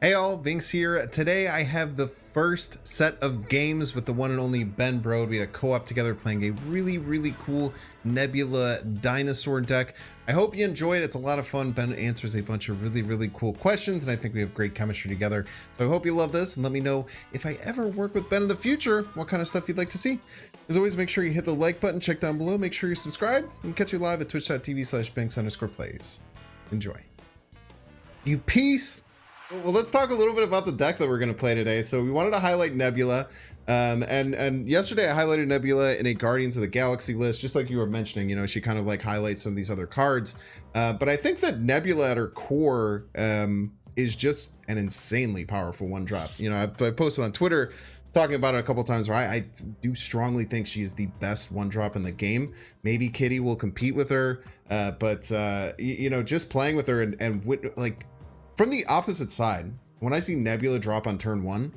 Hey all, Binks here. Today I have the first set of games with the one and only Ben Brode. We had a co-op together playing a really cool Nebula Dinosaur deck. I hope you enjoy it. It's a lot of fun. Ben answers a bunch of really cool questions, and I think we have great chemistry together. So I hope you love this, and let me know if I ever work with Ben in the future, what kind of stuff you'd like to see. As always, make sure you hit the like button, check down below, make sure you subscribe, and catch you live at twitch.tv/Binks_plays. Enjoy. You piece. Well, let's talk a little bit about the deck that we're going to play today. So we wanted to highlight Nebula, and yesterday I highlighted Nebula in a Guardians of the Galaxy list, just like you were mentioning. You know, she kind of like highlights some of these other cards, but I think that Nebula at her core is just an insanely powerful one drop. You know, I posted on Twitter talking about it a couple times where I do strongly think she is the best one drop in the game. Maybe Kitty will compete with her, but you know, just playing with her and like. From the opposite side, when I see Nebula drop on turn one,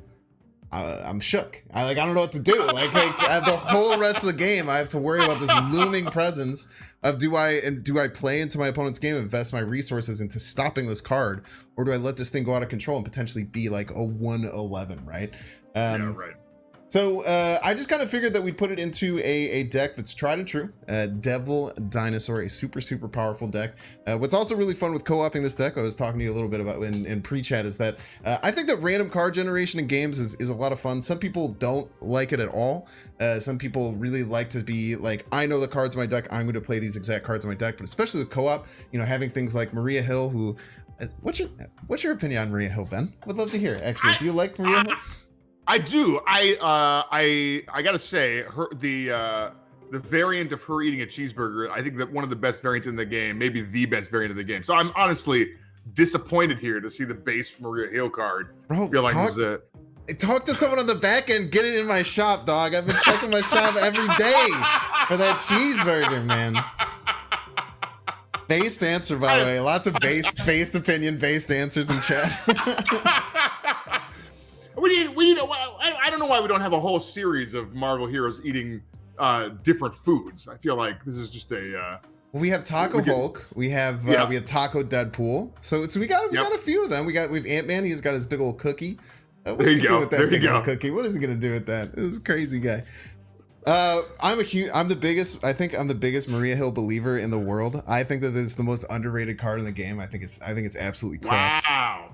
I'm shook. I don't know what to do. Like the whole rest of the game, I have to worry about this looming presence of do I play into my opponent's game, invest my resources into stopping this card, or do I let this thing go out of control and potentially be like a 1/11, right? Yeah, right. So I just kind of figured that we'd put it into a deck that's tried and true. Devil Dinosaur, a super powerful deck. What's also really fun with co-oping this deck, I was talking to you a little bit about in pre-chat, is that I think that random card generation in games is a lot of fun. Some people don't like it at all. Some people really like to be like, I know the cards in my deck, I'm going to play these exact cards in my deck. But especially with co-op, you know, having things like Maria Hill, who, what's your opinion on Maria Hill, Ben? Would love to hear. Actually, do you like Maria Hill? I do. I gotta say, the variant of her eating a cheeseburger, I think that one of the best variants in the game, maybe the best variant of the game. So I'm honestly disappointed here to see the base Maria Hill card. Bro, feel like talk to someone on the back end. Get it in my shop, dog. I've been checking my shop every day for that cheeseburger, man. Based answer, by the way. Lots of based opinion, based answers in chat. We need. I don't know why we don't have a whole series of Marvel heroes eating different foods. I feel like this is just a. We have Taco Hulk. We have Taco Deadpool. So we got a few of them. We have Ant-Man. He's got his big old cookie. What's he doing with that big old cookie? What is he gonna do with that? This is a crazy guy. I'm the biggest Maria Hill believer in the world. I think that it's the most underrated card in the game. I think it's absolutely correct. Wow.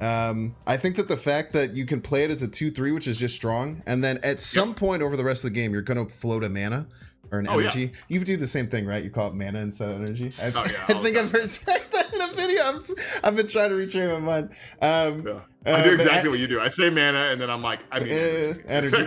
I think that the fact that you can play it as a 2/3, which is just strong, and then at some point over the rest of the game, you're gonna float a mana or an energy. Yeah. You do the same thing, right? You call it mana instead of energy. I think I've heard that in a video. I've been trying to retrain my mind. I do exactly what you do. I say mana, and then I'm like, I mean energy.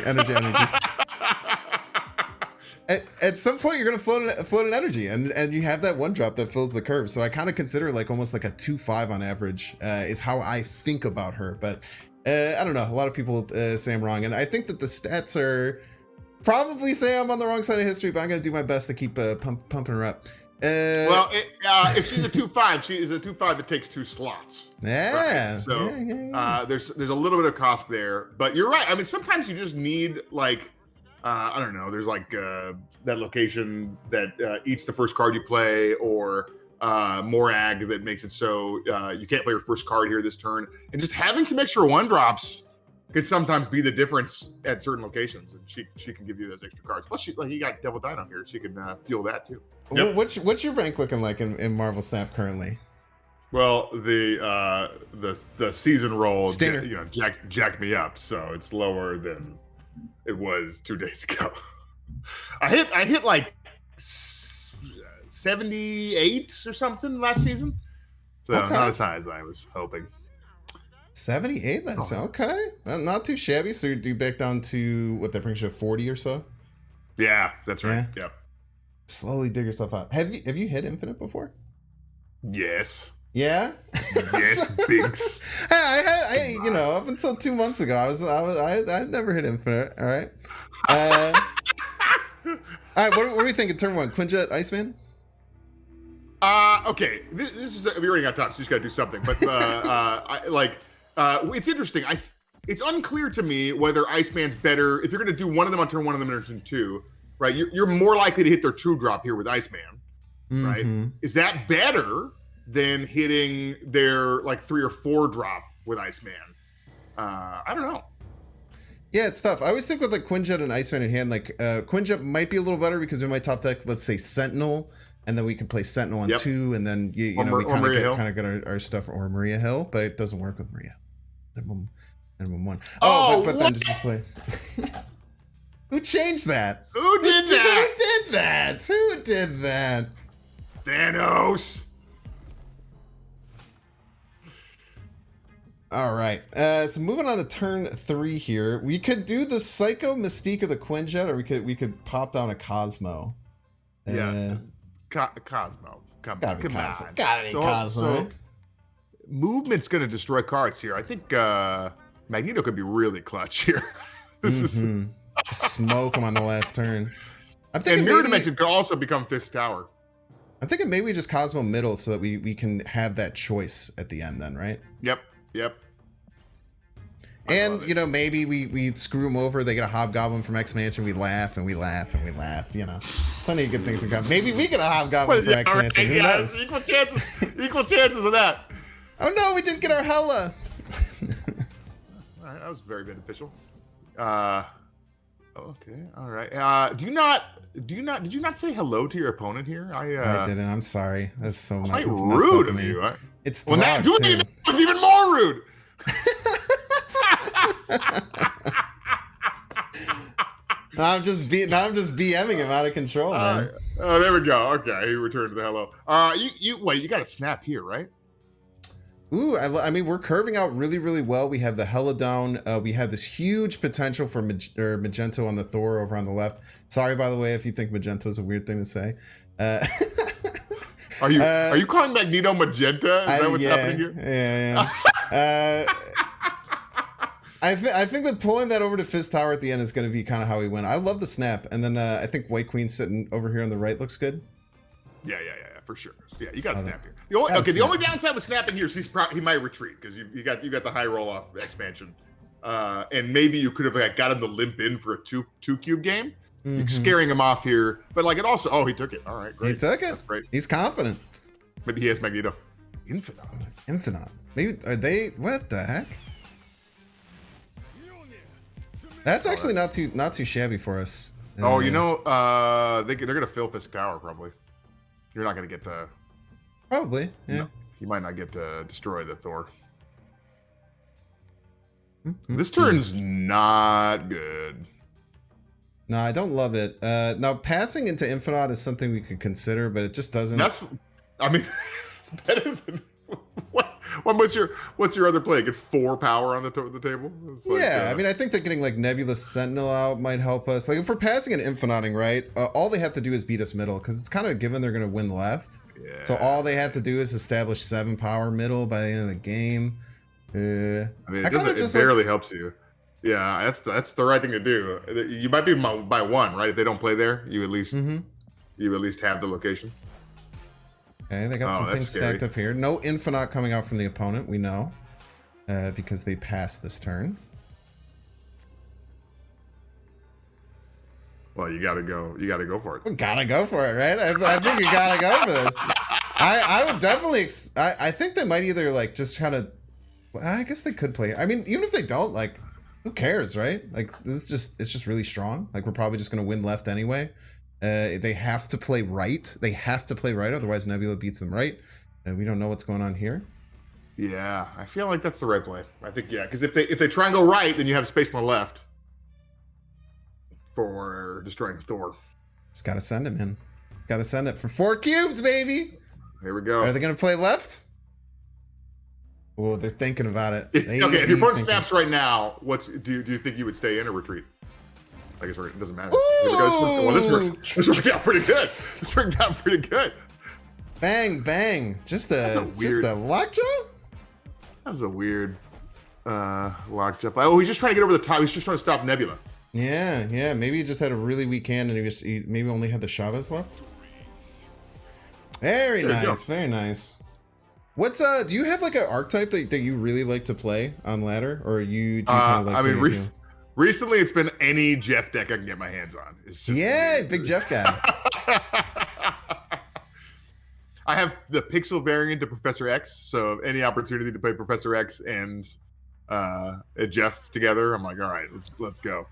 At some point, you're going to float an energy, and you have that one drop that fills the curve. So I kind of consider it like almost like a 2/5 on average is how I think about her. But I don't know. A lot of people say I'm wrong. And I think that the stats are probably say I'm on the wrong side of history, but I'm going to do my best to keep pumping her up. Well, if she's a 2/5, she is a 2/5 that takes 2 slots. Yeah. Right? So there's a little bit of cost there. But you're right. I mean, sometimes you just need like... I don't know. There's like that location that eats the first card you play, or Morag that makes it so you can't play your first card here this turn. And just having some extra one drops could sometimes be the difference at certain locations. And she can give you those extra cards. Plus, you got Devil Dino here, so you can feel that too. Yep. What's your rank looking like in Marvel Snap currently? Well, the season roll, Stinger. Jacked me up, so it's lower than it was 2 days ago. I hit like 78 or something last season. So not as high as I was hoping. 78? That's okay. Not too shabby. So you back down to what that brings you to 40 or so? Yeah, that's right. Yeah. Yep. Slowly dig yourself out. Have you hit infinite before? Yes. Yeah. Yes, Binks. I you know, up until 2 months ago, I never hit infinite. All right. All right. What do you think in turn one? Quinjet, Iceman. Okay. This is we're running out of time, so you just got to do something. But it's interesting. It's unclear to me whether Iceman's better if you're going to do one of them on turn one, of them on turn two. Right. You're more likely to hit their 2-drop here with Iceman. Right. Mm-hmm. Is that better than hitting their like 3 or 4 drop with Iceman? I don't know. Yeah, it's tough. I always think with like Quinjet and Iceman in hand, like Quinjet might be a little better because we might top deck, let's say Sentinel, and then we can play Sentinel on 2, and then you know we kind of get our stuff, or Maria Hill, but it doesn't work with Maria. Minimum 1. Oh, but then just play. Who changed that? Who did that? Who did that? Thanos. All right. So moving on to turn 3 here, we could do the Psycho Mystique of the Quinjet, or we could pop down a Cosmo. Yeah. Cosmo. Gotta be Cosmo. So movement's gonna destroy cards here. I think Magneto could be really clutch here. This is just smoke him on the last turn. I'm thinking Mirror Dimension could also become Fist Tower. I'm thinking maybe we just Cosmo middle so that we can have that choice at the end then, right? Yep. And, you know, maybe we screw them over. They get a Hobgoblin from X Mansion. We laugh and we laugh and we laugh. You know, plenty of good things to come. Maybe we get a Hobgoblin from X Mansion. Who knows? Equal chances of that. Oh no, we didn't get our Hella. All right, that was very beneficial. Okay, all right. Did you not say hello to your opponent here? I didn't. I'm sorry. That's so quite rude of you. It's when that doing it was even more rude. I'm just BMing him out of control, man. Oh, there we go. Okay, he returned to the hello. You got a snap here, right? Ooh, I mean, we're curving out really, really well. We have the Hella down. We have this huge potential for Magento on the Thor over on the left. Sorry, by the way, if you think Magento is a weird thing to say. Are you calling Magneto Magenta? Is that what's happening here? Yeah. I think that pulling that over to Fist Tower at the end is going to be kind of how we win. I love the snap, and then I think White Queen sitting over here on the right looks good. Yeah, for sure. Yeah, you got to snap here. The only downside with snapping here is he might retreat because you got the high roll off expansion, and maybe you could have got him to limp in for a two cube game, scaring him off here. But like it also, he took it. All right, great. He took it. That's great. He's confident. Maybe he has Magneto. Infinite. Maybe are they? What the heck? That's actually not too shabby for us. They're gonna fill Fist Tower probably. You're not gonna get to. Probably, yeah. No, you might not get to destroy the Thor. This turn's not good. No, I don't love it. Now, passing into Infinite is something we could consider, but it just doesn't. It's better than what's your other play? Get 4 power on the table. I mean, I think that getting like Nebula Sentinel out might help us. Like if we're passing and Infiniting, right? All they have to do is beat us middle because it's kind of given they're going to win left. Yeah. So all they have to do is establish 7 power middle by the end of the game. I mean, it barely helps you. Yeah, that's the right thing to do. You might be by 1, right? If they don't play there, you at least have the location. Okay, they got some things stacked up here. No Infinite coming out from the opponent, we know, because they passed this turn. Well, you gotta go for it. We gotta go for it, right? I think you gotta go for this. I would definitely. I think they might either like just kind of. I guess they could play. I mean, even if they don't, like, who cares, right? Like, it's just really strong. Like, we're probably just gonna win left anyway. They have to play right. They have to play right, otherwise Nebula beats them right. And we don't know what's going on here. Yeah, I feel like that's the right play. I think because if they try and go right, then you have space on the left for destroying Thor. Just gotta send him in. Gotta send it for 4 cubes, baby. Here we go. Are they gonna play left? Oh, they're thinking about it. If your opponent snaps right now, do you think you would stay in or retreat? I guess it doesn't matter. This worked out pretty good. This worked out pretty good. Bang, bang. Just a lockjaw? That was a weird lockjaw. Oh, he's just trying to get over the top. He's just trying to stop Nebula. Yeah. Maybe he just had a really weak hand and he maybe only had the Chavez left. Very nice. Very nice. What's do you have like an archetype that you really like to play on ladder, or do you kind of like recently it's been any Jeff deck I can get my hands on. It's just big Jeff guy. I have the pixel variant of Professor X, so any opportunity to play Professor X and Jeff together. I'm like, all right, let's go.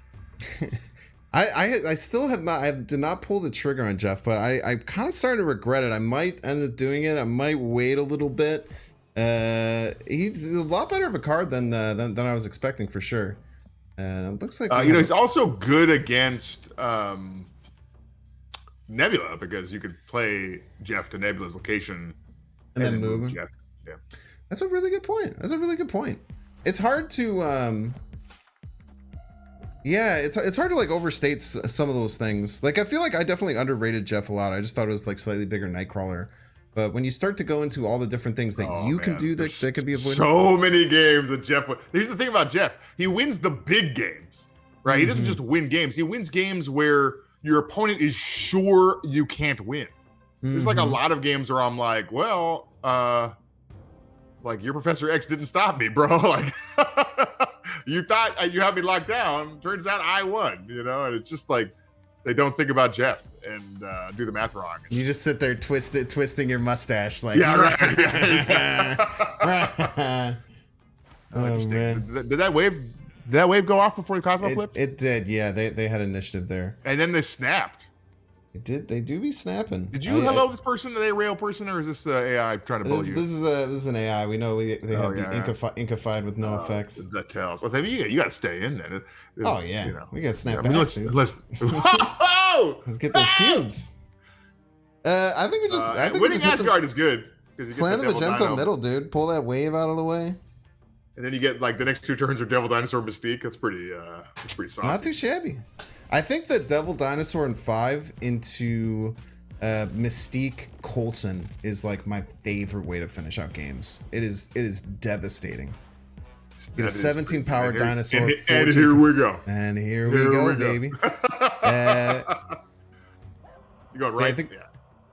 I still have not. I did not pull the trigger on Jeff, but I kind of starting to regret it. I might end up doing it. I might wait a little bit. He's a lot better of a card than I was expecting for sure. And it looks like he's also good against Nebula because you could play Jeff to Nebula's location and then move him. Jeff. Yeah, that's a really good point. It's hard to yeah, it's hard to like overstate some of those things. Like I feel like I definitely underrated Jeff a lot. I just thought it was like slightly bigger Nightcrawler. But when you start to go into all the different things that can do that can be avoided. So many games that Jeff wins. Here's the thing about Jeff. He wins the big games, right? Mm-hmm. He doesn't just win games. He wins games where your opponent is sure you can't win. Mm-hmm. There's like a lot of games where I'm like, well, like your Professor X didn't stop me, bro. Like you thought you had me locked down. Turns out I won, and it's just like, they don't think about Jeff and do the math wrong. You just sit there twisting your mustache like, yeah, right. Oh, man. Did that wave go off before the Cosmo flipped? It did, yeah. They had initiative there. And then they snapped. It did. They do be snapping. Did you hello this person? Are they a real person or is this AI trying to bully you? This is an AI. We know they have the inkified with no effects. That tells. Well, you got to stay in then. We got to snap back. Let's get those cubes. I think we just. Winning Asgard is good. Slam the Magento middle, dude. Pull that wave out of the way. And then you get like the next 2 turns are Devil Dinosaur Mystique. That's pretty saucy. Not too shabby. I think that Devil Dinosaur in 5 into Mystique Coulson is like my favorite way to finish out games. It is devastating. Get a 17 power dinosaur. And here we go. And here we go, baby. You going right? I think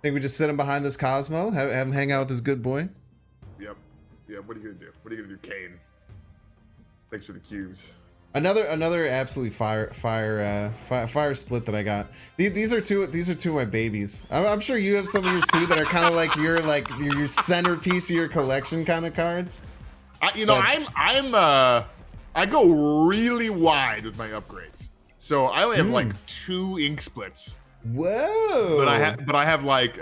we just sit him behind this Cosmo, have him hang out with this good boy. Yep. What are you gonna do? What are you gonna do, Kane? Thanks for the cubes. Another absolutely fire split that I got. These are two of my babies. I'm sure you have some of yours too that are kind of like your centerpiece of your collection kind of cards. I go really wide with my upgrades. So I only have like 2 ink splits. Whoa! But I have like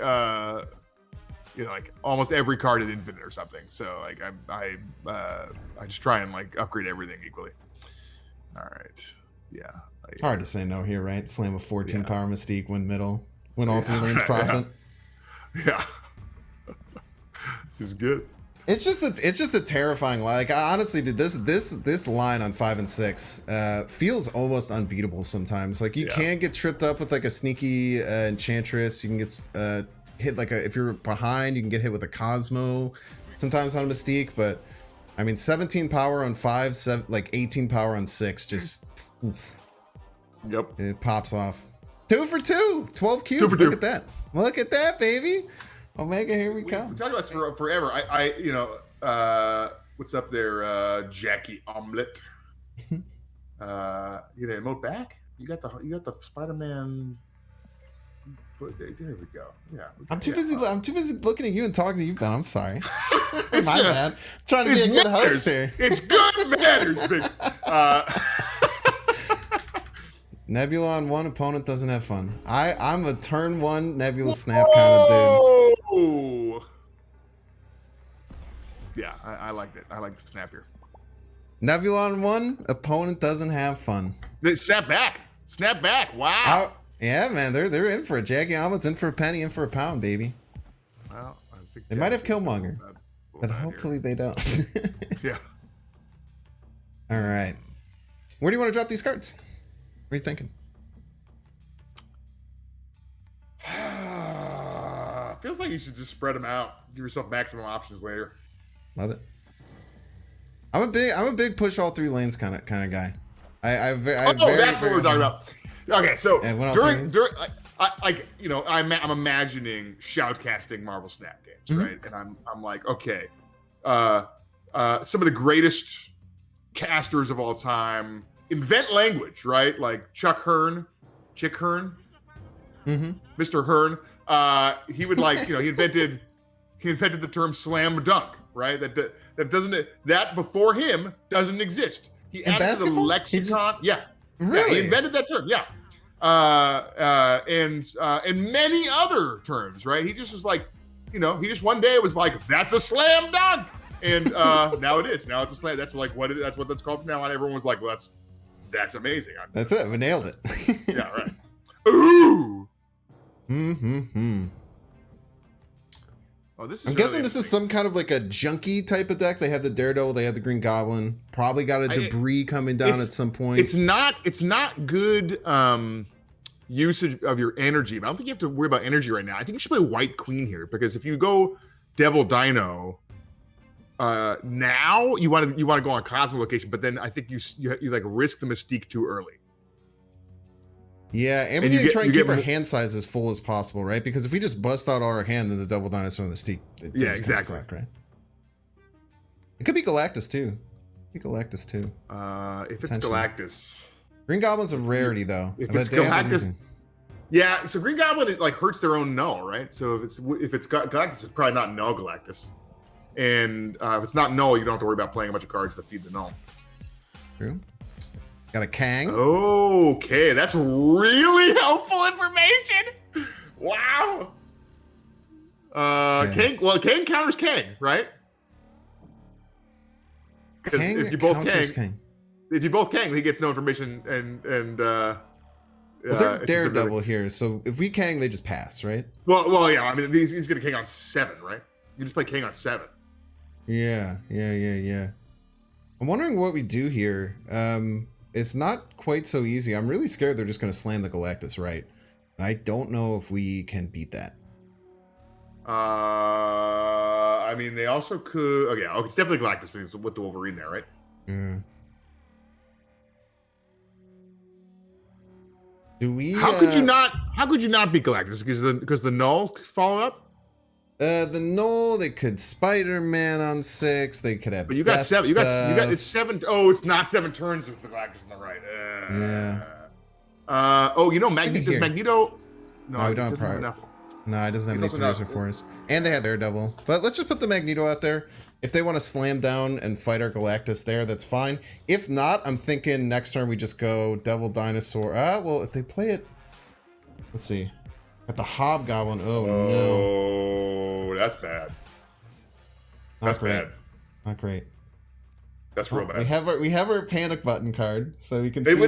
like almost every card in infinite or something. So like I just try and like upgrade everything equally. All right. Yeah. Hard to say no here, right? Slam a 14 power Mystique, win middle, win all 3 lanes profit. Yeah. Seems good. It's just a terrifying line. Like honestly, dude, this line on 5 and 6 feels almost unbeatable sometimes. Like you can get tripped up with like a sneaky Enchantress. You can get hit like if you're behind, you can get hit with a Cosmo sometimes on Mystique, but I mean 17 power on 5, like 18 power on 6, just yep, it pops off. 2 for 2, 12 cubes. Look at that, baby. Omega, here we come. We talked about this forever. What's up there, Jackie Omelet? You gonna emote back? You got the Spider-Man. There we go. Yeah. I'm too busy looking at you and talking to you, Ben. I'm sorry. My bad. I'm trying to be a good host here. It's good manners, big. Nebula on 1, opponent doesn't have fun. I'm a turn 1 Nebula snap kind of dude. Yeah, I liked it. I like the snap here. Nebula on 1, opponent doesn't have fun. Snap back. Snap back. Wow. Yeah, man, they're in for it. Jackie Omelet's in for a penny, in for a pound, baby. Well, I think they might have Killmonger, but hopefully they don't. Yeah. All right. Where do you want to drop these cards? What are you thinking? Feels like you should just spread them out. Give yourself maximum options later. Love it. I'm a big push all 3 lanes kind of guy. That's what we're talking about. Okay, so during I'm imagining shoutcasting Marvel Snap games, right? And I'm like, okay, some of the greatest casters of all time invent language, right? Like Chick Hearn, Mr. Hearn. He would like, he invented the term slam dunk, right? That doesn't that before him doesn't exist. He In added to the basketball? lexicon. Yeah, Really? he invented that term. Yeah, and many other terms, right? He just was like, he just one day was like, that's a slam dunk, and now it is. Now it's a slam. That's like that's what that's called from now on. Everyone was like, well, that's amazing. That's it. We nailed it. Yeah, right. Ooh. Oh, this is. I'm guessing this is some kind of like a junky type of deck. They have the Daredevil, they have the Green Goblin. Probably got a debris coming down at some point. It's not good usage of your energy. But I don't think you have to worry about energy right now. I think you should play White Queen here, because if you go Devil Dino, now you want to go on Cosmo location, but then I think you like risk the Mystique too early. Yeah, and we need to try and keep our hand size as full as possible, right? Because if we just bust out all our hand, then the Double Dinosaur and the Mystique, yeah, exactly. Suck, right? It could be Galactus too. If it's Galactus, Green Goblin's a rarity though. If it's Galactus, yeah. So Green Goblin, it like hurts their own null, right? So if it's Galactus, it's probably not null Galactus, and if it's not null, you don't have to worry about playing a bunch of cards that feed the null. True. Got a Kang. Okay, that's really helpful information. Wow. Kang. Well, Kang counters Kang, right? Because if you both Kang, he gets no information, and well, they're Daredevil here, so if we Kang, they just pass, right? Well, yeah. I mean, he's gonna Kang on 7, right? You just play Kang on 7. Yeah. I'm wondering what we do here. It's not quite so easy. I'm really scared they're just going to slam the Galactus, right? I don't know if we can beat that. I mean, they also could. Okay, it's definitely Galactus with the Wolverine there, right? Mm. Do we? How could you not beat Galactus? Because the null follow up. The null, they could Spider-Man on 6. They could have. But you got 7. You got it's 7. Oh, it's not 7 turns with the Galactus on the right. Yeah. Magneto. Does Magneto? No, we don't have enough. No, it doesn't have any 3s or 4s. And they have Daredevil. But let's just put the Magneto out there. If they want to slam down and fight our Galactus there, that's fine. If not, I'm thinking next turn we just go Devil Dinosaur. Well, if they play it, let's see. At the Hobgoblin. Oh no. That's bad. Not great. That's real bad. We have our panic button card, so we can see. We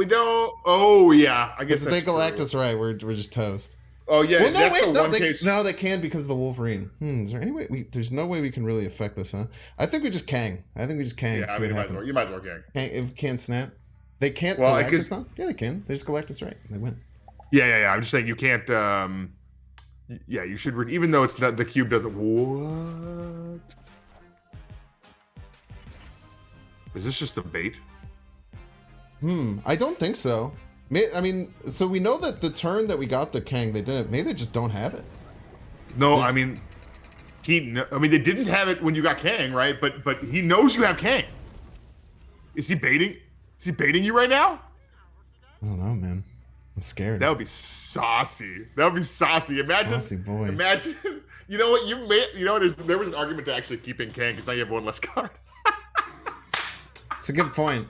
don't. Oh yeah, I guess if they Galactus right, we're just toast. Oh yeah. Well, no, they can because of the Wolverine. Is there any way? There's no way we can really affect this, huh? I think we just Kang. Yeah, I mean, you might as well Kang. If can snap, they can't. Well, Galactus now? Yeah, they can. They just Galactus right. They win. Yeah. I'm just saying you can't. Yeah, you should. Even though it's not, the cube doesn't. What? Is this just a bait? I don't think so. I mean, so we know that the turn that we got the Kang, they didn't. Maybe they just don't have it. No, I mean, they didn't have it when you got Kang, right? But he knows you have Kang. Is he baiting? Is he baiting you right now? I don't know, man. I'm scared. That would be saucy. Imagine, saucy boy. Imagine. You know what? There was an argument to actually keeping Kang because now you have one less card. It's a good point.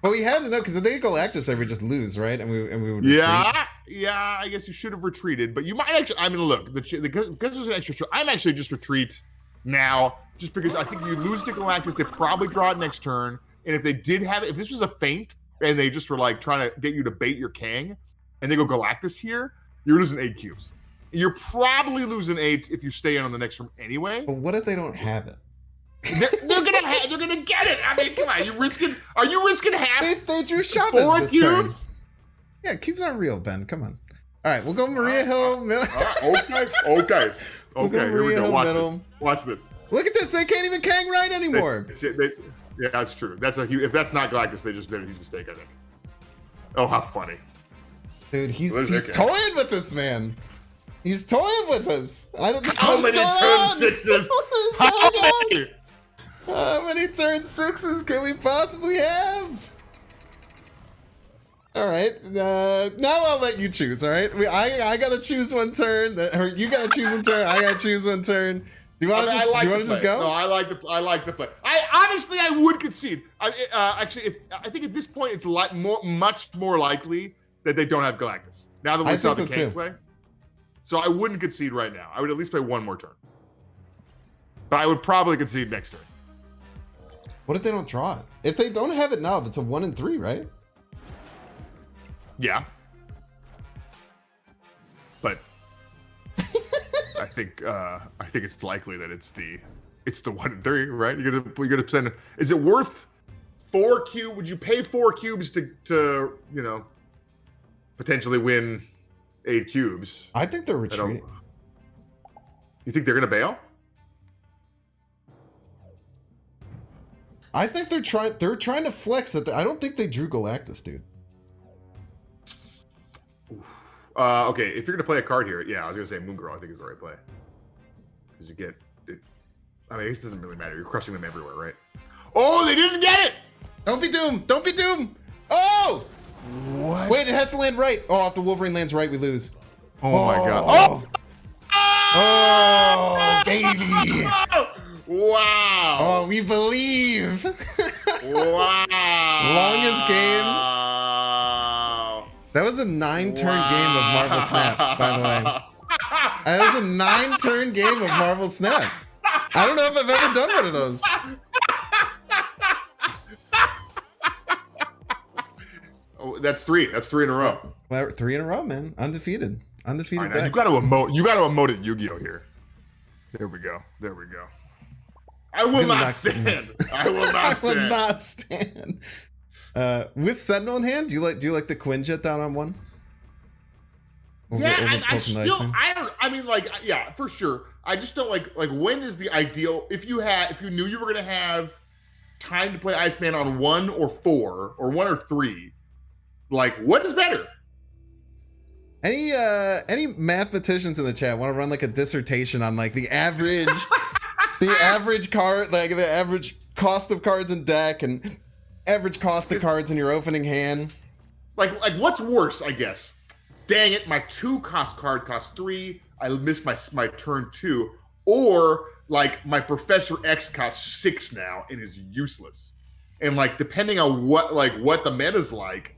But we had to know because if they Galactus, they would just lose, right? And we would. Yeah. I guess you should have retreated, but you might actually. I mean, look, because there's an extra. I'm actually just retreat now, just because I think you lose to Galactus, they probably draw it next turn, and if they did have it, if this was a feint and they just were like trying to get you to bait your Kang, and they go Galactus here, you're losing 8 cubes. You're probably losing 8 if you stay in on the next turn anyway. But what if they don't have it? They're gonna get it. I mean, come on, are you risking half? They drew Chavez 4 this cubes? turn. Yeah, cubes aren't real, Ben. Come on. All right, we'll go Maria Hill. Middle. Okay. Here we go. Watch this. Look at this. They can't even Kang right anymore. Yeah, that's true. If that's not Galactus, they just made a huge mistake, I think. Oh, how funny. Dude, he's toying with this, man. He's toying with us. I don't know how many turn 6s? How many turn 6s can we possibly have? All right, now I'll let you choose. All right, I gotta choose one turn. Or you gotta choose one turn. I gotta choose one turn. Do you want to just go? No, I like the play. I would concede. Actually, I think at this point it's much more likely that they don't have Galactus. Now that we saw the Kang play. So I wouldn't concede right now. I would at least play one more turn. But I would probably concede next turn. What if they don't draw it? If they don't have it now, that's a 1 and 3, right? Yeah. But I think it's likely that it's the 1 and 3, right? You're gonna send. Is it worth 4 cubes? Would you pay 4 cubes to potentially win 8 cubes? I think they're retreating. You think they're gonna bail? I think they're trying to flex that. I don't think they drew Galactus, dude. Okay, if you're gonna play a card here, yeah, I was gonna say Moon Girl. I think is the right play because you get it. I mean, it doesn't really matter. You're crushing them everywhere, right? Oh, they didn't get it. Don't be doomed. Don't be doomed. Oh, what? Wait, it has to land right. Oh, if the Wolverine lands right, we lose. Oh my god. Oh, baby. Wow. Oh, we believe. Wow. Longest game. That was a 9-turn game of Marvel Snap, by the way. That was a 9-turn game of Marvel Snap. I don't know if I've ever done one of those. Oh, that's 3. That's 3 in a row. 3 in a row, man. Undefeated. Undefeated. Right, you got to emote. You got to emote at Yu-Gi-Oh here. There we go. There we go. I will not stand. I will not stand. I will not stand. With Sentinel in hand, do you like the Quinjet down on 1? I mean, like, yeah, for sure. I just don't like when is the ideal if you knew you were gonna have time to play Iceman on 1 or 4 or 1 or 3, like what is better? Any mathematicians in the chat want to run like a dissertation on like the average the average card, like the average cost of cards in deck and average cost of cards in your opening hand? Like what's worse, I guess? Dang it, my 2-cost card costs 3. I missed my turn 2. Or like my Professor X costs 6 now and is useless. And like depending on what the meta's like,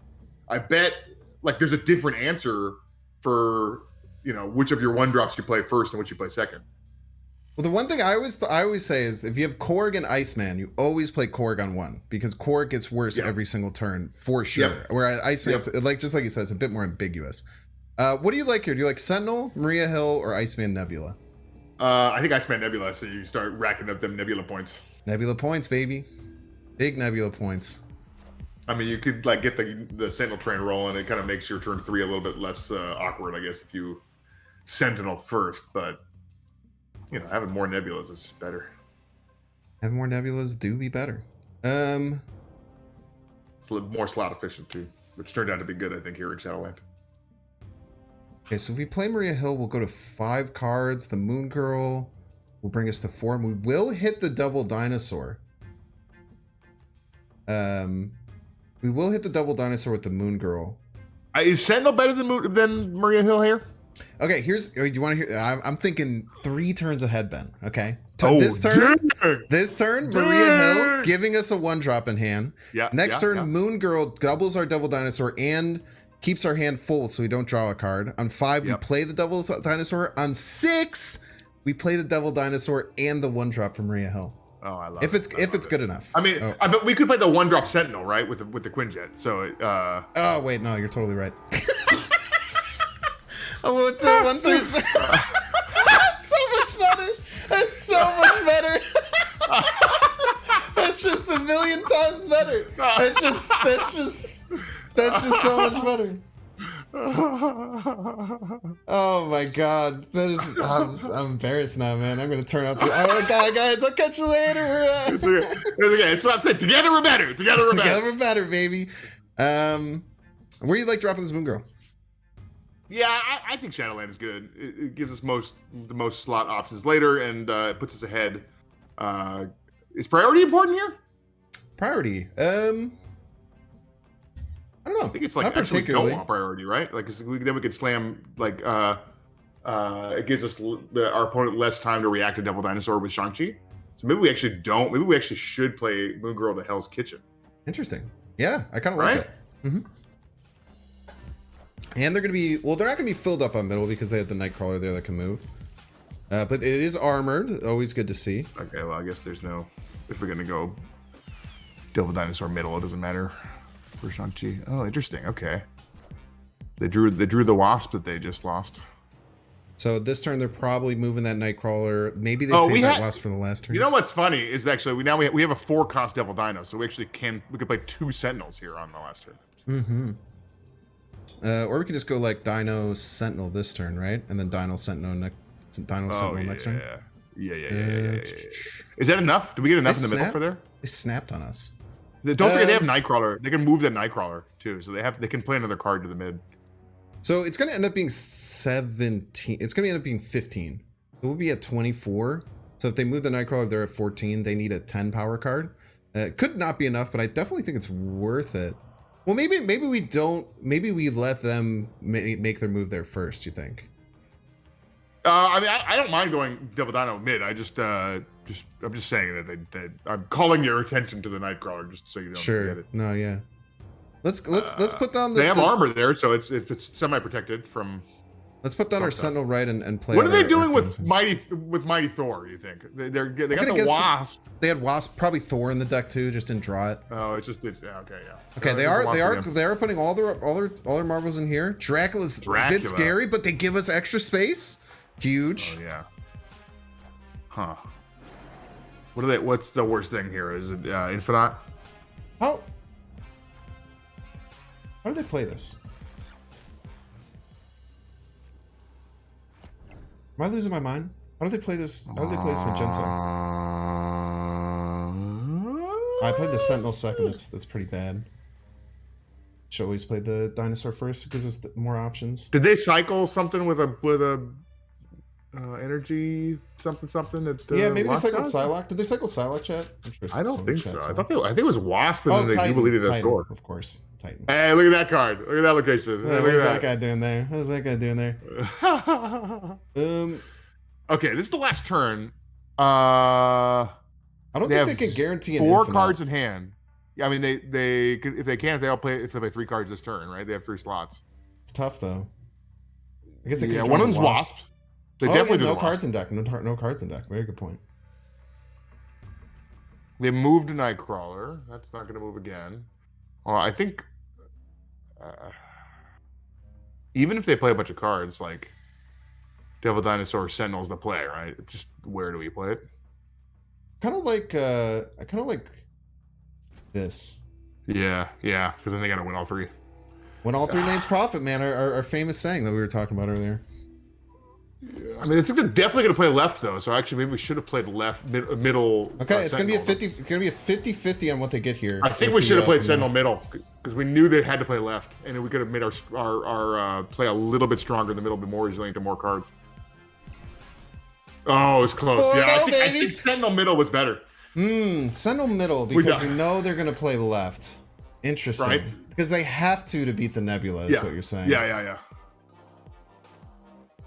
I bet like there's a different answer for which of your 1-drops you play first and which you play second. Well, the one thing I always say is if you have Korg and Iceman, you always play Korg on 1 because Korg gets worse every single turn for sure. Yep. Whereas Iceman, just like you said, it's a bit more ambiguous. What do you like here? Do you like Sentinel, Maria Hill, or Iceman Nebula? I think Iceman Nebula, so you start racking up them Nebula points. Nebula points, baby. Big Nebula points. I mean, you could like get the Sentinel train rolling. It kind of makes your turn 3 a little bit less awkward, I guess, if you Sentinel first, but having more Nebulas is just better. Having more Nebulas do be better. It's a little more slot efficient too, which turned out to be good, I think, here in Shadowland. Okay, so if we play Maria Hill, we'll go to 5 cards. The Moon Girl will bring us to 4, and we will hit the double Dinosaur. We will hit the double Dinosaur with the Moon Girl. Is Sentinel better than Maria Hill here? Okay, do you want to hear? I'm thinking 3 turns ahead, Ben. Okay. This turn, Maria Hill giving us a 1-drop in hand. Yeah. Next turn, Moon Girl doubles our double Dinosaur and keeps our hand full so we don't draw a card. On 5, we play the double Dinosaur. On 6, we play the double Dinosaur and the 1-drop from Maria Hill. Oh, I love it. If it's good enough. I mean, I bet we could play the 1-drop Sentinel, right, with the Quinjet. So. Oh wait, no, you're totally right. Oh, 2, 1, 3. That's so much better. That's so much better. That's just a million times better. That's just so much better. Oh my god, that is. I'm embarrassed now, man. I'm gonna turn out the. Oh god, guys, I'll catch you later. It's okay. That's what I'm saying. Together we're better. Together we're better, baby. Where do you like dropping this Moon Girl? Yeah, I think Shadowland is good. It gives us the most slot options later, and it puts us ahead. Is priority important here? Priority. I don't know. I think it's like actually don't want priority, right? Like then we could slam like it gives us our opponent less time to react to Devil Dinosaur with Shang-Chi. So maybe we actually don't. Maybe we actually should play Moon Girl to Hell's Kitchen. Interesting. Yeah, I kind of like it. Mm-hmm. And they're going to be, well, they're not going to be filled up on middle because they have the Nightcrawler there that can move. But it is armored. Always good to see. Okay, well, I guess there's no, if we're going to go Devil Dinosaur middle, it doesn't matter for Shang-Chi. Oh, interesting. Okay. They drew the Wasp that they just lost. So this turn they're probably moving that Nightcrawler. Maybe they saved that Wasp for the last turn. You know what's funny is actually we have a 4-cost Devil Dino, so we actually could play 2 Sentinels here on the last turn. Mm-hmm. Or we could just go like Dino Sentinel this turn, right? And then Dino Sentinel next turn. Yeah. Is that enough? Do we get enough in the middle for there? They snapped on us. Don't forget they have Nightcrawler. They can move that Nightcrawler too, so they can play another card to the mid. So it's going to end up being 17. It's going to end up being 15. So we'll be at 24. So if they move the Nightcrawler, they're at 14. They need a 10 power card. It could not be enough, but I definitely think it's worth it. Well, maybe we don't. Maybe we let them make their move there first. You think? I mean, I don't mind going Devil Dino mid. I'm just saying that I'm calling your attention to the Nightcrawler just so you don't forget it. No, yeah. Let's put down they have armor there, so it's semi protected from. Let's put down our Sentinel right and play. What are they doing with Mighty Thor? You think they got the Wasp? They had Wasp, probably Thor in the deck too. Just didn't draw it. Oh, it's okay, yeah. Okay, they are putting all their marbles in here. Dracula's a bit scary, but they give us extra space. Huge. Oh yeah. Huh. What's the worst thing here? Is it Infinite? How do they play this? Am I losing my mind? How do they play this? How do they play this Magenta? I played the Sentinel second. That's pretty bad. Should always play the Dinosaur first because there's more options. Did they cycle something with a energy something? Yeah, maybe they cycled Psylocke. Did they cycle Psylocke, chat? I don't think so. I think it was Wasp, and then they deleted that door. Of course, Titan. Hey, look at that card. Look at that location. What is that guy doing there? Okay, this is the last turn. I don't think they can guarantee an 4 cards in hand. Yeah, I mean they could, if they play 3 cards this turn, right? They have 3 slots. It's tough though. I guess they can. Yeah, one of them's Wasp. They definitely do no cards in deck. No cards in deck. Very good point. They moved a Nightcrawler. That's not going to move again. I think even if they play a bunch of cards, like Devil Dinosaur Sentinel's the play, right? It's just where do we play it? I kind of like this. Yeah, because then they got to win all 3. Win all 3 lanes profit, man. Our famous saying that we were talking about earlier. I mean, I think they're definitely going to play left though. So actually, maybe we should have played left middle. Okay, it's going to be a 50. It's going to be a 50-50 on what they get here. I think we should have played Sentinel middle because we knew they had to play left, and we could have made our play a little bit stronger in the middle, but more resilient to more cards. Oh, it's close. I think Sentinel middle was better. Sentinel middle because we know they're going to play left. Interesting, right? Because they have to beat the Nebula. Is what you're saying? Yeah.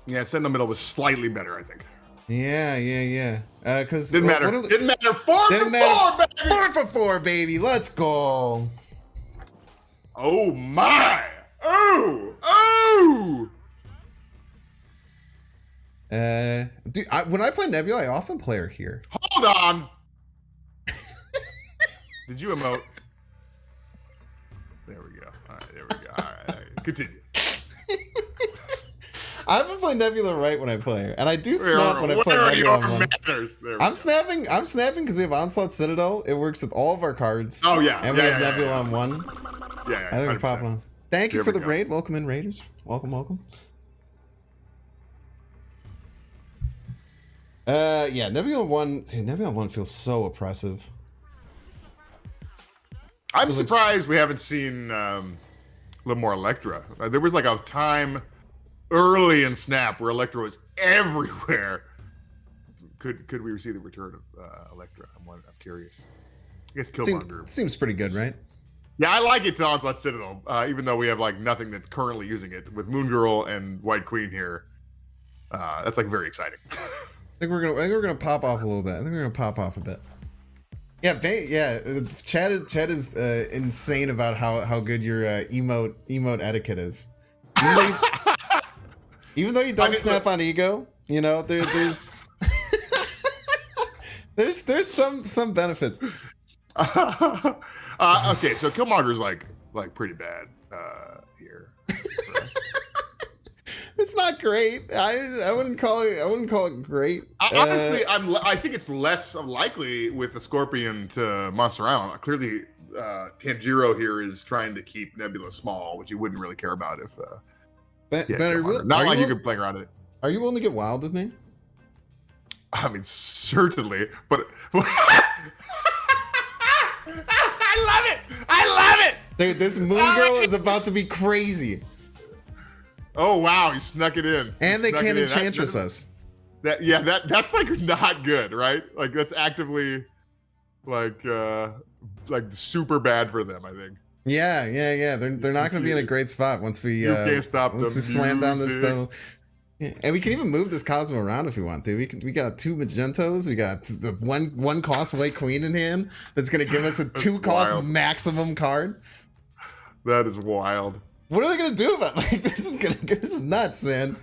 Yeah, Sentinel middle was slightly better, I think. Yeah. Because didn't matter. Didn't matter. 4 for 4, baby. 4 for 4, baby. Let's go. Oh my! Oh! Dude, when I play Nebula, I often play her here. Hold on. Did you emote? There we go. All right. Continue. I haven't played Nebula right when I play her, and I do snap when I play Nebula on one. I'm snapping because we have Onslaught Citadel. It works with all of our cards. Oh yeah, and we have Nebula on one. Yeah, I think we're popping on. Thank you for the raid. Welcome in, Raiders. Welcome. Yeah, Nebula 1. Dude, Nebula 1 feels so oppressive. I'm surprised we haven't seen a little more Electra. There was like a time early in Snap where Electra was everywhere. Could we receive the return of Electra? I'm curious. I guess Killmonger seems pretty good, right? Yeah, I like it to Onslaught Citadel, even though we have like nothing that's currently using it with Moon Girl and White Queen here. That's like very exciting. I think we're gonna pop off a little bit. I think we're gonna pop off a bit. Yeah, Chad is insane about how good your emote etiquette is. Even though you don't snap on ego, you know there's there's some benefits. Okay, so Killmonger's like pretty bad here. It's not great. I wouldn't call it great. Honestly, I think it's less likely with the Scorpion to Monster Island. Clearly, Tanjiro here is trying to keep Nebula small, which you wouldn't really care about if. Not like you could play around it. Are you willing to get wild with me? I mean, certainly, but I love it. Dude, this Moon Girl is about to be crazy. Oh wow, he snuck it in. And they can't enchantress us. That's like not good, right? Like that's actively like super bad for them, I think. Yeah. They're not going to be in a great spot once we can't stop once we slam down this though. Yeah, and we can even move this Cosmo around if we want to. We got 2 Magentos. We got the one cost White Queen in hand that's going to give us a 2 cost wild. Maximum card. That is wild. What are they going to do about it? Like this is nuts, man.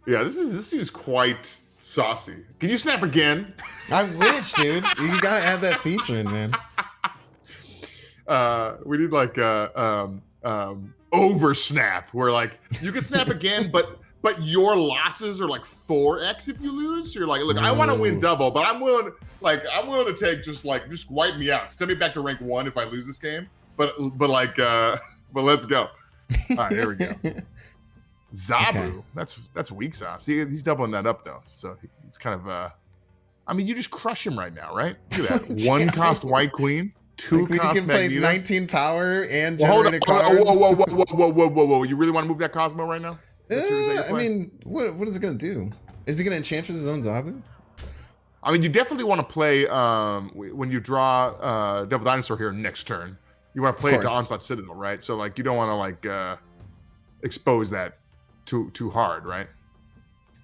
Yeah, this seems quite saucy. Can you snap again? I wish, dude. You got to add that feature in, man. We need like over snap where like you can snap again, but your losses are like 4x if you lose. So you're like, look, I want to win double, but I'm willing to take just wipe me out. Send me back to rank 1 if I lose this game. But let's go. All right, here we go. Zabu, okay. That's weak sauce. He's doubling that up though, so it's kind of I mean, you just crush him right now, right? Look at that. 1 cost White Queen. 2 like we cost can play Magneto. 19 power and generate a card. Whoa! You really want to move that Cosmo right now? I mean, what is it gonna do? Is he gonna enchantress his own Zabu? I mean, you definitely want to play when you draw Devil Dinosaur here next turn. You want to play it to Onslaught Citadel, right? So like you don't want to like expose that too hard, right?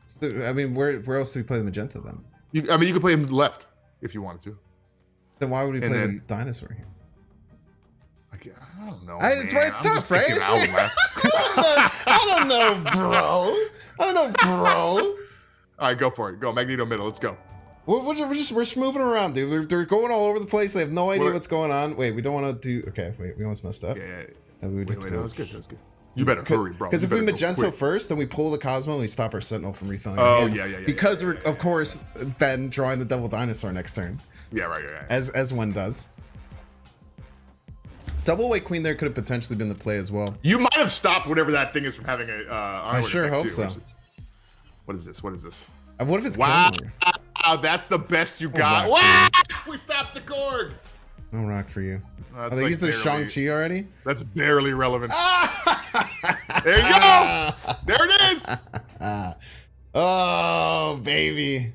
So, I mean, where else do we play the Magenta then? You could play him left if you wanted to. Then why would we play the Dinosaur here? I don't know. It's tough, right? I don't know, bro. All right, go for it. Go Magneto middle. Let's go. We're just moving around, dude. They're going all over the place. They have no idea what's going on. Wait, we don't want to do. Okay, wait, we almost messed up. Yeah. Wait, that was good. You better hurry, bro. Because if we Magento first, then we pull the Cosmo and we stop our Sentinel from refilling. Oh, yeah. Because we're, of course, Ben drawing the Devil Dinosaur next turn. Yeah, right. As one does. Double White Queen there could have potentially been the play as well. You might have stopped whatever that thing is from having a. I sure hope so. What is this? What if it's wow? That's the best you got. Wow! We stopped the Korg. No rock for you. Are they using their Shang-Chi already? That's barely relevant. There you go. There it is. Oh, baby.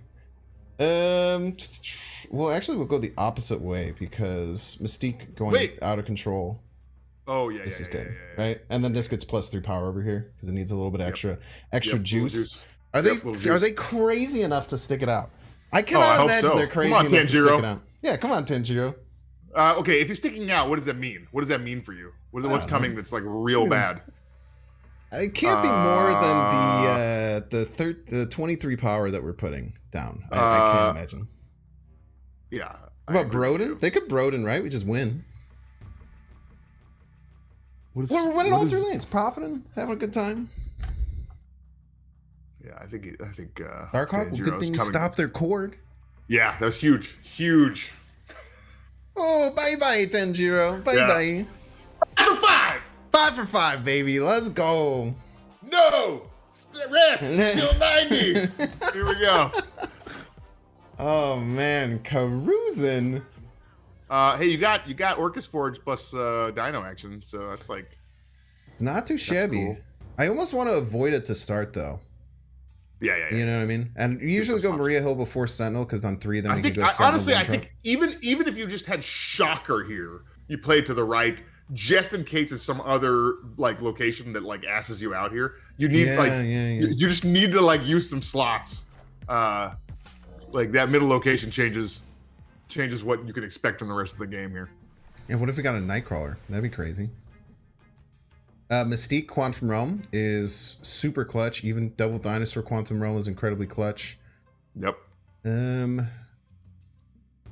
Well, actually, we'll go the opposite way because Mystique going out of control. Oh yeah, this is good, right? And then this gets +3 power over here because it needs a little bit extra juice. Are they crazy enough to stick it out? I cannot imagine they're crazy enough to stick it out. Yeah, come on, Tanjiro. Okay, if you're sticking out, what does that mean? What does that mean for you? What's coming that's like real bad? It can't be more than the 23 power that we're putting down. I can't imagine. Yeah. What about Broden? They could Broden, right? We just win. We're winning all 3 lanes, profiting, having a good time. Yeah, I think. Darkhawk. Good thing we stopped their Korg. Yeah, that's huge. Oh, bye, Tanjiro. Bye. 5 for 5. 5 for 5, baby. Let's go. No, rest till 90. Here we go. Oh man, carousing. Hey, you got Orcus Forge plus Dino action, so that's like. It's not too shabby. Cool. I almost want to avoid it to start though. Yeah. You know what I mean? And you usually go Maria Hill before Sentinel because on 3 then we can go Sentinel. Honestly, I think even if you just had Shocker here, you play to the right, just in case it's some other like location that like asses you out here. You need you just need to like use some slots. Like that middle location changes what you can expect from the rest of the game here. Yeah, what if we got a Nightcrawler? That'd be crazy. Mystique Quantum Realm is super clutch. Even Double Dinosaur Quantum Realm is incredibly clutch. Yep.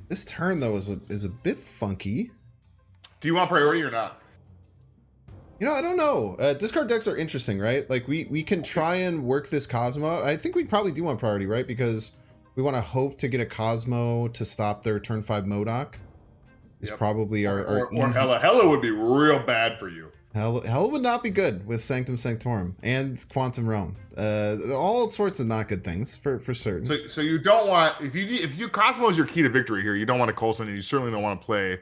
This turn though is a bit funky. Do you want priority or not? You know, I don't know. Discard decks are interesting, right? Like we can try and work this Cosmo out. I think we probably do want priority, right? Because we want to hope to get a Cosmo to stop their turn 5 MODOK. Is probably our easy. Or Hella would be real bad for you. Hell would not be good with Sanctum Sanctorum and Quantum Realm. All sorts of not good things for certain. So you don't want if you Cosmo is your key to victory here. You don't want to Coulson, and you certainly don't want to play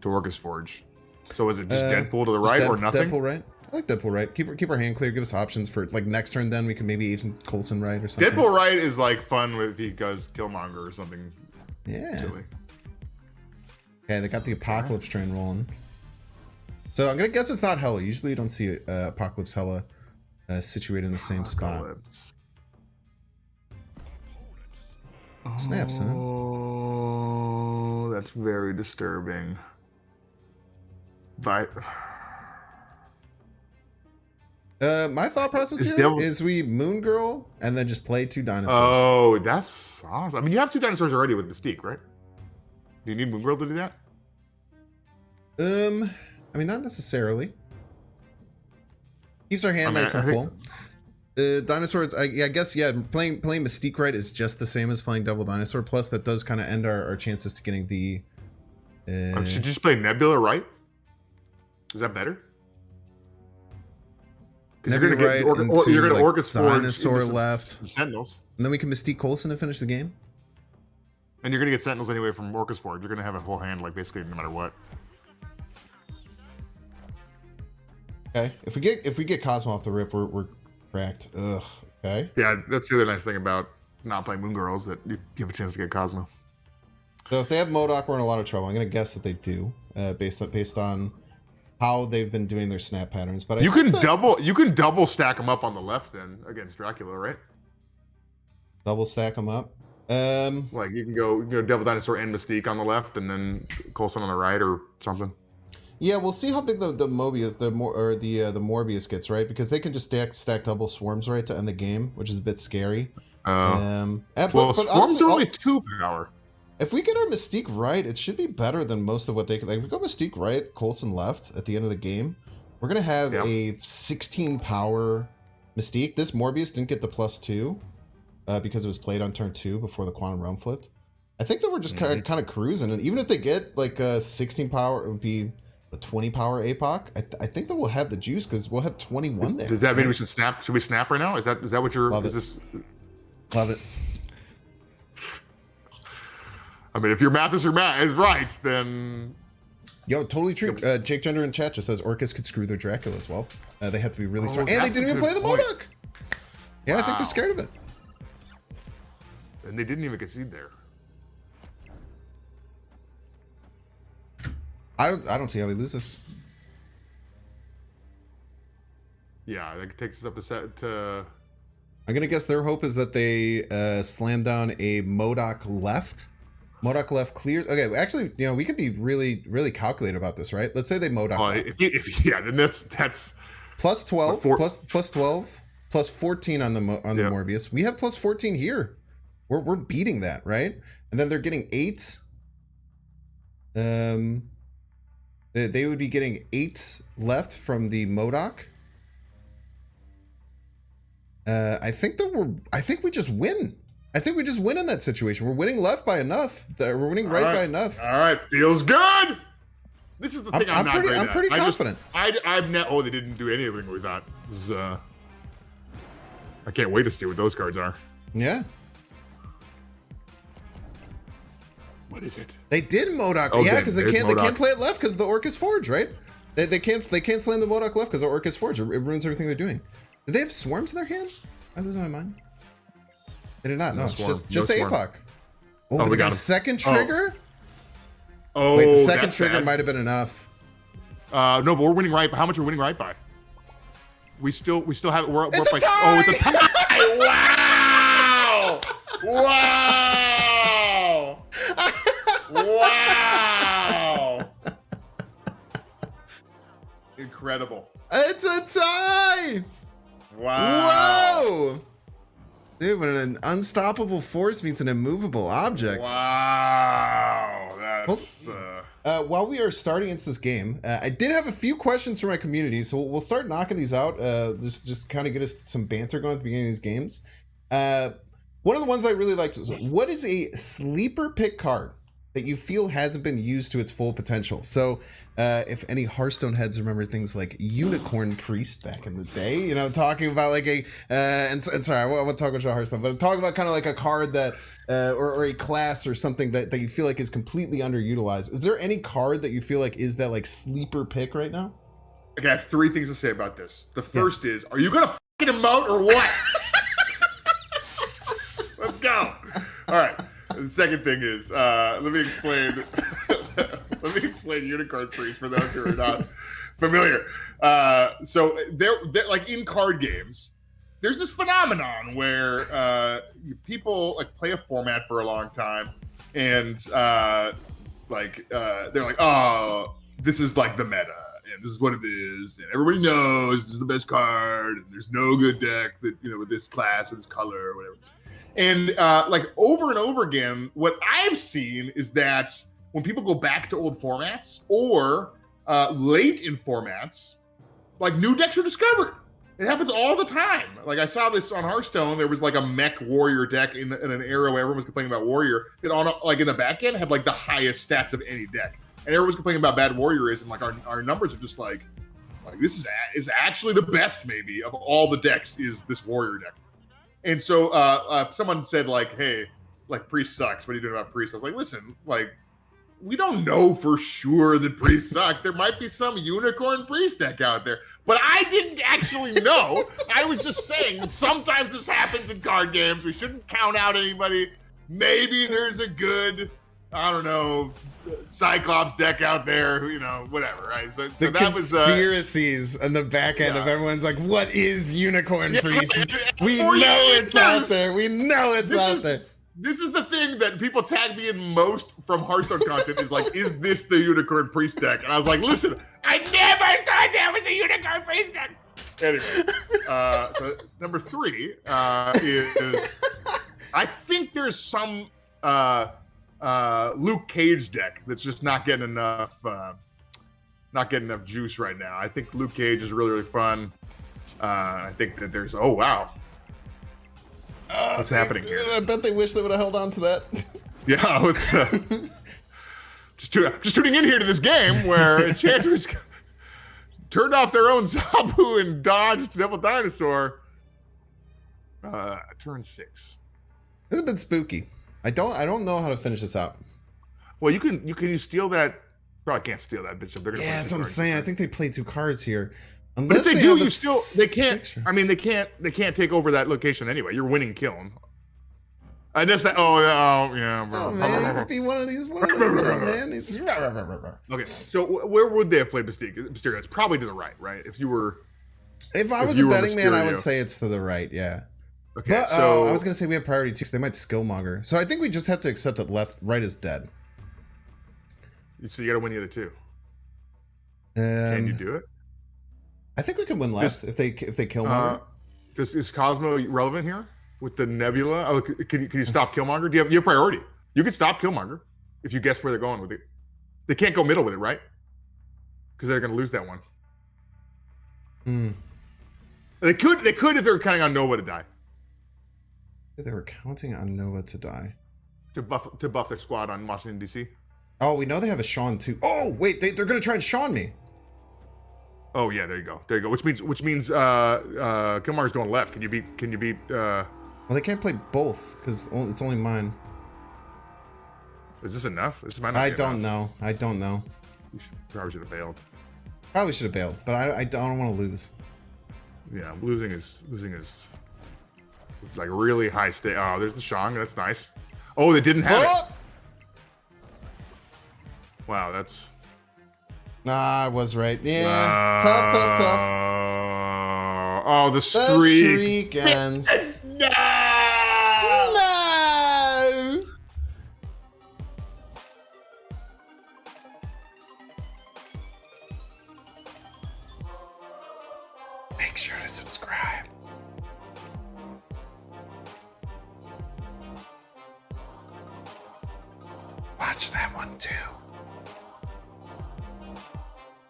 to Orcus Forge. So is it just Deadpool to the right or nothing? Deadpool right. I like Deadpool right. Keep our hand clear. Give us options for like next turn. Then we can maybe Agent Coulson right or something. Deadpool right is like fun if he goes Killmonger or something. Yeah. Silly. Okay, they got the Apocalypse train rolling. So I'm gonna guess it's not Hella. Usually you don't see Apocalypse Hella situated in the same spot. Snaps, huh? Oh, that's very disturbing. My thought process here is we Moon Girl and then just play 2 dinosaurs. Oh, that's awesome. I mean, you have 2 dinosaurs already with Mystique, right? Do you need Moon Girl to do that? I mean, not necessarily. Keeps our hand nice and full. Dinosaurs, I guess, yeah, playing Mystique right is just the same as playing Double Dinosaur. Plus, that does kind of end our chances to getting the... should you just play Nebula right? Is that better? Nebula right you're going to Orcus Forge Dinosaur left. Some Sentinels. And then we can Mystique Coulson to finish the game. And you're going to get Sentinels anyway from Orcus Forge. You're going to have a whole hand, like, basically no matter what. Okay. If we get Cosmo off the rip, we're cracked. Ugh. Okay. Yeah, that's the other nice thing about not playing Moon Girls, that you have a chance to get Cosmo. So if they have MODOK, we're in a lot of trouble. I'm gonna guess that they do, based on how they've been doing their snap patterns. But you can double stack them up on the left then against Dracula, right? Double stack them up. Like you can go Devil Dinosaur and Mystique on the left, and then Coulson on the right or something. Yeah, we'll see how big the Mobius the Morbius gets, right? Because they can just stack double swarms right to end the game, which is a bit scary. Well, but swarms honestly, are only 2 power. If we get our Mystique right, it should be better than most of what they could. Like, if we go Mystique right, Coulson left at the end of the game, we're gonna have a 16 power Mystique. This Morbius didn't get the +2 because it was played on turn 2 before the Quantum Realm flipped. I think that we're just kind of cruising, and even if they get like 16 power, it would be a 20 power APOC. I think that we'll have the juice because we'll have 21 there. Does that mean we should snap? Should we snap right now? Is that what you're? Love it. I mean, if your math is right, then... Yo, totally true. Jake Gender in chat just says Orcus could screw their Dracula as well. They have to be really smart. And they didn't even play the MODOK! Yeah, wow. I think they're scared of it. And they didn't even concede there. I don't see how we lose this. Yeah, that takes us up to... I'm going to guess their hope is that they slam down a MODOK left. MODOK left clears. Okay, actually, we could be really, really calculated about this, right? Let's say they MODOK left. Then that's plus 12, plus 12, plus 14 on the Morbius. We have plus 14 here. We're beating that, right? And then they're getting 8. They would be getting 8 left from the MODOK. I think we just win. I think we just win in that situation. We're winning left by enough. We're winning right by enough. All right, feels good. This is the thing I'm pretty confident. They didn't do anything with that. This is, I can't wait to see what those cards are. Yeah. What is it? They did MODOK. Oh, yeah, because they can't play it left because of the Orcus Forge, right? They can't slam the MODOK left because of Orcus Forge. It ruins everything they're doing. Did they have swarms in their hand? I lose my mind. They did not. No, it's just the APOC. Oh, they got a second trigger? Oh, wait, the second trigger might have been enough. No, but we're winning right. How much are we winning right by? We still have. We're It's a by, tie! Oh, it's a tie! Wow! Wow! Incredible. It's a tie! Wow! Whoa! Dude, when an unstoppable force meets an immovable object. Wow! That's. While we are starting into this game, I did have a few questions from my community, so we'll start knocking these out. Just kind of get us some banter going at the beginning of these games. One of the ones I really liked was, what is a sleeper pick card that you feel hasn't been used to its full potential? So if any Hearthstone heads remember things like Unicorn Priest back in the day, you know, talking about like a, and sorry, I won't talk about Hearthstone, but talking about kind of like a card that, or a class or something that you feel like is completely underutilized. Is there any card that you feel like is that like sleeper pick right now? Okay, I have 3 things to say about this. The first is, are you going to fucking emote or what? Let's go. All right. The second thing is, let me explain. Let me explain Unicorn Priest for those who are not familiar. So they're like in card games. There's this phenomenon where people like play a format for a long time, and they're like, oh, this is like the meta, and this is what it is, and everybody knows this is the best card, and there's no good deck that, you know, with this class or this color or whatever. And like over and over again, what I've seen is that when people go back to old formats or late in formats, like new decks are discovered. It happens all the time. Like I saw this on Hearthstone. There was like a mech warrior deck in an era where everyone was complaining about warrior. That on like in the back end had like the highest stats of any deck, and everyone was complaining about bad warrior is, and like our numbers are just like this is actually the best maybe of all the decks is this warrior deck. And so someone said like, hey, like Priest sucks. What are you doing about Priest? I was like, listen, like we don't know for sure that Priest sucks. There might be some Unicorn Priest deck out there. But I didn't actually know. I was just saying sometimes this happens in card games. We shouldn't count out anybody. Maybe there's a good, I don't know, Cyclops deck out there, who, you know, whatever, right? So the that was conspiracies on the back end of everyone's like, what is Unicorn Priest? We know it's out there. We know it's out there. This is the thing that people tag me in most from Hearthstone content is like, is this the Unicorn Priest deck? And I was like, listen, I never saw there was a Unicorn Priest deck. Anyway, so number 3 is I think there's some Luke Cage deck that's just not getting enough juice right now. I think Luke Cage is really, really fun. I think that there's what's happening here? I bet they wish they would have held on to that. Yeah, let's just tuning in here to this game where Enchantress turned off their own Zabu and dodged Devil Dinosaur. Turn 6. This has been spooky. I don't know how to finish this out. Well, can you steal that? Probably can't steal that bitch. Yeah, that's what I'm saying. I think they play 2 cards here. But if they do, they can't. I mean, they can't take over that location anyway. You're winning killing. And that's that. Oh yeah. Oh man, it'd be one of these, man. It's okay. So where would they have played Mysterio? It's probably to the right, right? If I was a betting man, I would say it's to the right. Yeah. Okay. But, so I was gonna say we have priority 2, so they might skillmonger. So I think we just have to accept that right is dead. So you got to win the other 2. Can you do it? I think we can win left if they Killmonger. Is Cosmo relevant here with the Nebula? Oh, can you stop Killmonger? Do you have priority? You can stop Killmonger if you guess where they're going with it. They can't go middle with it, right? Because they're going to lose that one. They could if they're counting on Nova to die. They were counting on Nova to die. To buff their squad on Washington D.C. Oh, we know they have a Sean too. Oh wait, they're going to try and Sean me. Oh yeah, there you go. Which means Killmonger's going left. Can you beat? Well, they can't play both because it's only mine. Is this enough? This might not I don't know. You probably should have bailed. Probably should have bailed, but I don't want to lose. Yeah, losing is like really high stake. Oh, there's the Shang. That's nice. Oh, they didn't have it. Wow, that's Ah, I was right. Yeah, tough. Oh, the The streak. streak ends. No! No! Make sure to subscribe. Watch that one too.